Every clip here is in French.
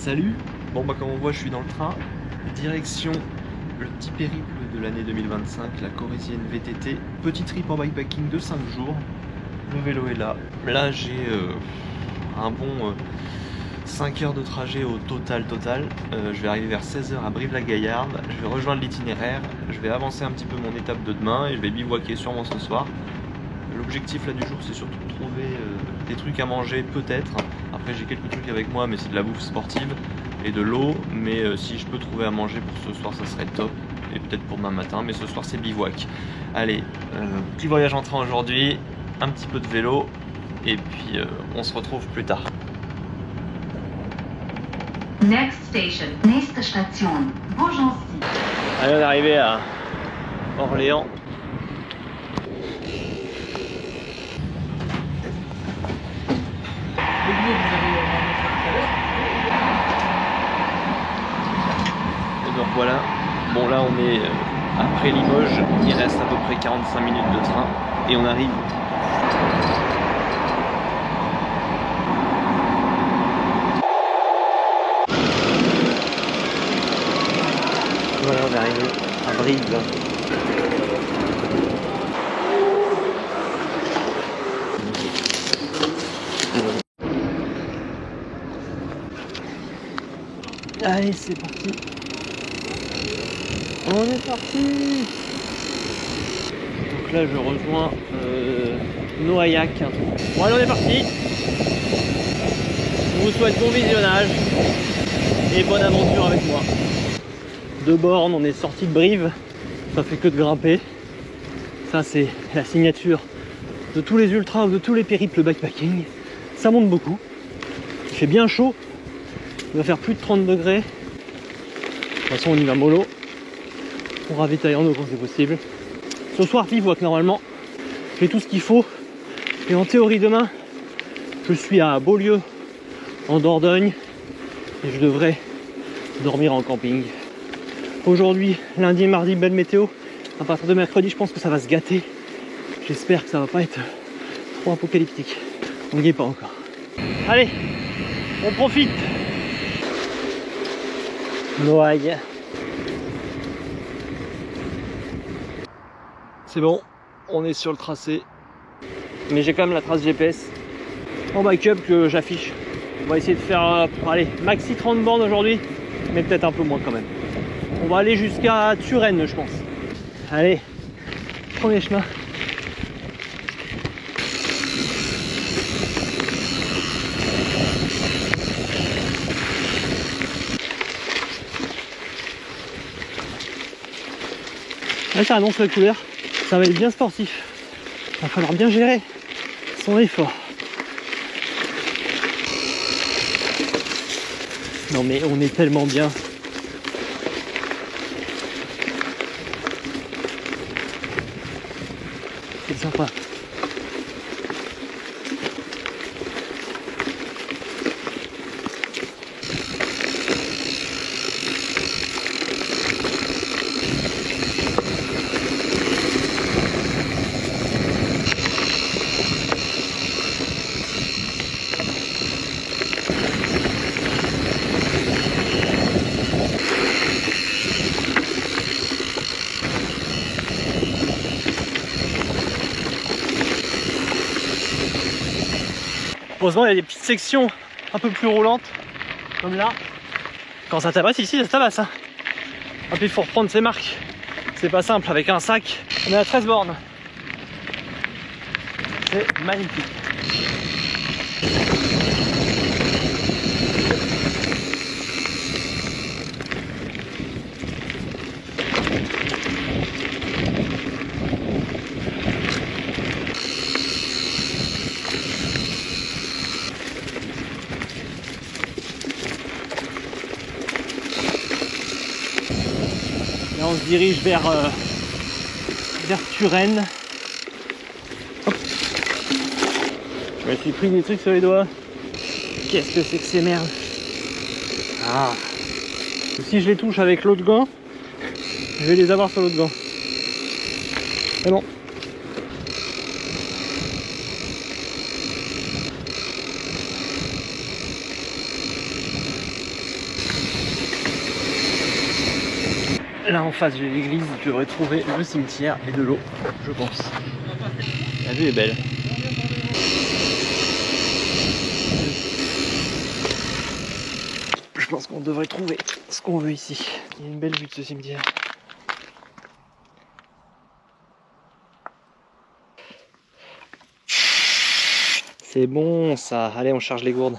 Salut. Bon bah comme on voit je suis dans le train, direction le petit périple de l'année 2025, la Corrézienne VTT, petit trip en bikepacking de 5 jours, le vélo est là, là j'ai un bon 5 heures de trajet au total, je vais arriver vers 16 h à Brive-la-Gaillarde, je vais rejoindre l'itinéraire, je vais avancer un petit peu mon étape de demain et je vais bivouaquer sûrement ce soir. L'objectif là du jour c'est surtout de trouver des trucs à manger peut-être. Après j'ai quelques trucs avec moi mais c'est de la bouffe sportive et de l'eau. Mais si je peux trouver à manger pour ce soir ça serait top. Et peut-être pour demain matin, mais ce soir c'est bivouac. Allez, petit voyage en train aujourd'hui, un petit peu de vélo et puis on se retrouve plus tard. Next station. Nächste Station. Beaugency. Allez, on est arrivé à Orléans. Et donc voilà, bon là on est après Limoges, il reste à peu près 45 minutes de train et on arrive. Voilà, on est arrivé à Brive. Allez, c'est parti. On est parti. Donc là, je rejoins Noailhac. Bon, allez, on est parti. Je vous souhaite bon visionnage et bonne aventure avec moi. De bornes, on est sorti de Brive. Ça fait que de grimper. Ça, c'est la signature de tous les ultras ou de tous les périples bikepacking. Ça monte beaucoup. Il fait bien chaud. Il va faire plus de 30 degrés. De toute façon, on y va mollo. On ravitaille en eau quand c'est possible. Ce soir, bivouac normalement. J'ai tout ce qu'il faut. Et en théorie, demain, je suis à Beaulieu, en Dordogne. Et je devrais dormir en camping. Aujourd'hui, lundi et mardi, belle météo. À partir de mercredi, je pense que ça va se gâter. J'espère que ça va pas être trop apocalyptique. On n'y est pas encore. Allez, on profite. Noailles. C'est bon, on est sur le tracé. Mais j'ai quand même la trace GPS en backup que j'affiche. On va essayer de faire, allez, maxi 30 bornes aujourd'hui, mais peut-être un peu moins quand même. On va aller jusqu'à Turenne, je pense. Allez, premier chemin. Là, ça annonce la couleur. Ça va être bien sportif. Il va falloir bien gérer son effort. Non mais on est tellement bien. C'est sympa. Heureusement, il y a des petites sections un peu plus roulantes, comme là. Quand ça tabasse ici, ça tabasse. Hein. Et puis il faut reprendre ses marques. C'est pas simple avec un sac. On est à 13 bornes. C'est magnifique. Là, on se dirige vers Turenne. Hop. Je me suis pris des trucs sur les doigts. Qu'est-ce que c'est que ces merdes? Ah. Si je les touche avec l'autre gant, je vais les avoir sur l'autre gant. C'est bon. Là en face j'ai l'église, je devrais trouver le cimetière et de l'eau, je pense. La vue est belle. Je pense qu'on devrait trouver ce qu'on veut ici. Il y a une belle vue de ce cimetière. C'est bon ça, allez on charge les gourdes.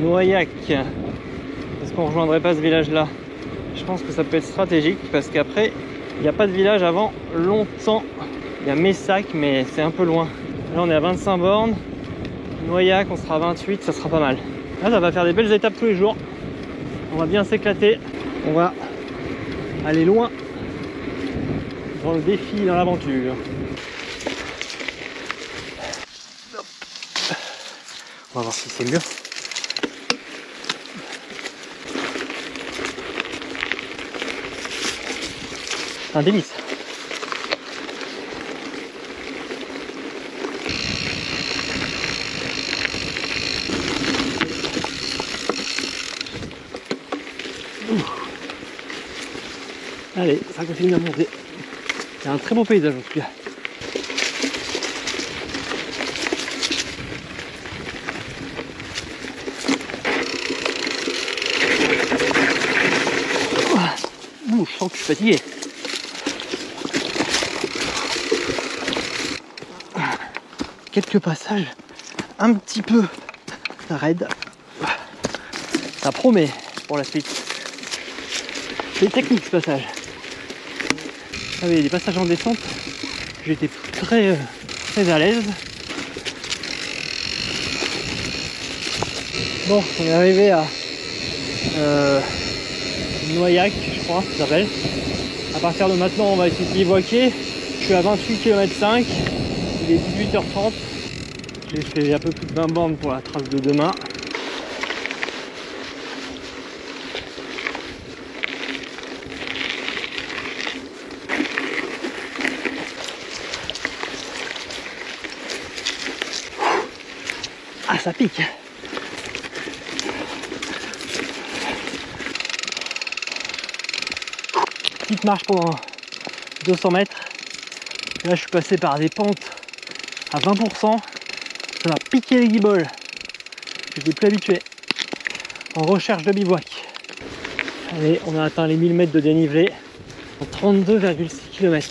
Noyac. Est-ce qu'on rejoindrait pas ce village là? Je pense que ça peut être stratégique parce qu'après il n'y a pas de village avant longtemps. Il y a Messac mais c'est un peu loin. Là on est à 25 bornes. Noyac on sera à 28, ça sera pas mal. Là ça va faire des belles étapes tous les jours. On va bien s'éclater. On va aller loin dans le défi, dans l'aventure. On va voir si c'est mieux. Un délice. Allez, ça continue à monter. C'est un très beau paysage en tout cas. Je sens que je suis fatigué. Quelques passages un petit peu raides. Ça promet pour la suite. C'est technique ce passage. Ah oui, des passages en descente, j'étais très à l'aise. Bon, on est arrivé à Noyac, je crois, ça s'appelle. À partir de maintenant, on va essayer de bivouaquer. Je suis à 28 km/5, il est 18h30. J'ai fait un peu plus de 20 bornes pour la trace de demain. Ah, ça pique. Petite marche pendant 200 mètres. Et là, je suis passé par des pentes à 20%. Ça m'a piqué les guibolles. J'étais plus habitué. En recherche de bivouac. Allez, on a atteint les 1000 mètres de dénivelé en 32,6 km.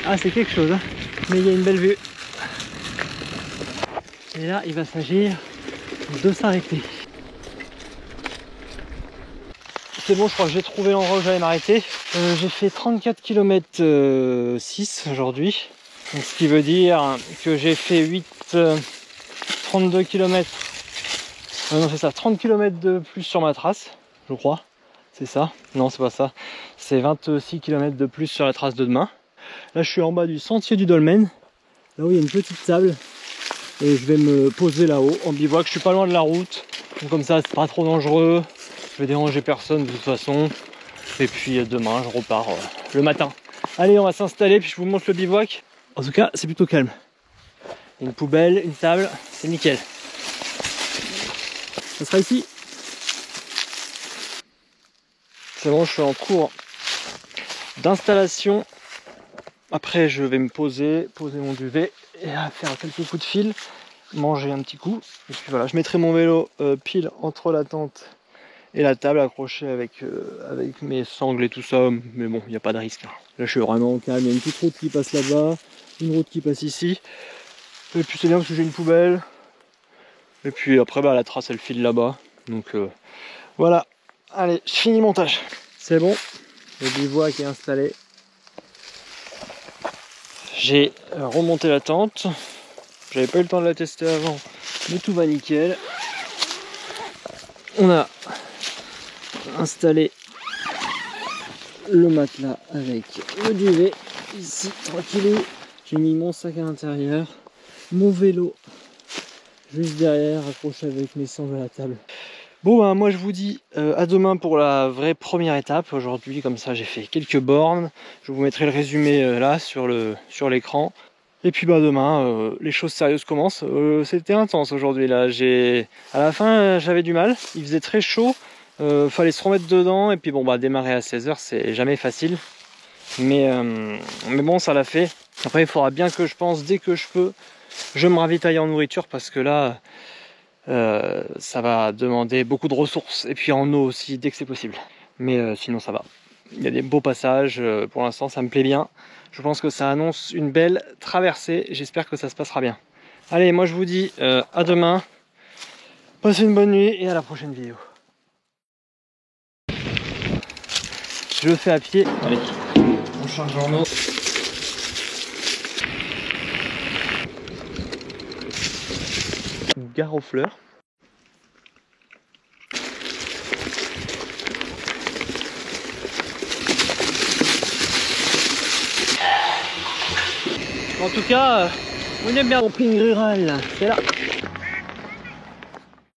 Ah, c'est quelque chose, hein. Mais il y a une belle vue. Et là, il va s'agir de s'arrêter. C'est bon, je crois que j'ai trouvé l'endroit où j'allais m'arrêter. J'ai fait 34 km 6 aujourd'hui. Donc, ce qui veut dire que j'ai fait 32 km. Non, c'est ça, 30 km de plus sur ma trace, je crois. C'est ça? Non, c'est pas ça. C'est 26 km de plus sur la trace de demain. Là, je suis en bas du sentier du dolmen. Là où il y a une petite table. Et je vais me poser là-haut en bivouac. Je suis pas loin de la route. Donc comme ça, c'est pas trop dangereux. Je vais déranger personne de toute façon. Et puis demain, je repars le matin. Allez, on va s'installer puis je vous montre le bivouac. En tout cas, c'est plutôt calme. Une poubelle, une table, c'est nickel. Ça sera ici. C'est bon, je suis en cours d'installation. Après, je vais me poser mon duvet et faire quelques coups de fil, manger un petit coup. Et puis voilà, je mettrai mon vélo pile entre la tente et la table accrochée avec mes sangles et tout ça. Mais bon, il n'y a pas de risque. Là, je suis vraiment calme. Il y a une petite route qui passe là-bas, une route qui passe ici. Et puis c'est bien parce que j'ai une poubelle. Et puis après, bah, la trace, elle file là-bas. Donc voilà. Allez, je finis le montage. C'est bon, le bivouac est installé. J'ai remonté la tente. J'avais pas eu le temps de la tester avant, mais tout va nickel. On a installé le matelas avec le duvet ici, tranquille. J'ai mis mon sac à l'intérieur, mon vélo juste derrière, accroché avec mes sangles à la table. Bon ben moi je vous dis à demain pour la vraie première étape. Aujourd'hui comme ça j'ai fait quelques bornes. Je vous mettrai le résumé là sur l'écran. Et puis bah demain, les choses sérieuses commencent. C'était intense aujourd'hui là. À la fin, j'avais du mal. Il faisait très chaud. Fallait se remettre dedans. Et puis bon, bah démarrer à 16 h, c'est jamais facile. Mais bon, ça l'a fait. Après, il faudra bien que je pense, dès que je peux, je me ravitaille en nourriture parce que là, ça va demander beaucoup de ressources. Et puis en eau aussi, dès que c'est possible. Mais sinon, ça va. Il y a des beaux passages. Pour l'instant, ça me plaît bien. Je pense que ça annonce une belle traversée. J'espère que ça se passera bien. Allez, moi je vous dis à demain. Passez une bonne nuit et à la prochaine vidéo. Je le fais à pied. Allez, on charge en eau. Gare aux fleurs. En tout cas, on est bien au ping rural, c'est là.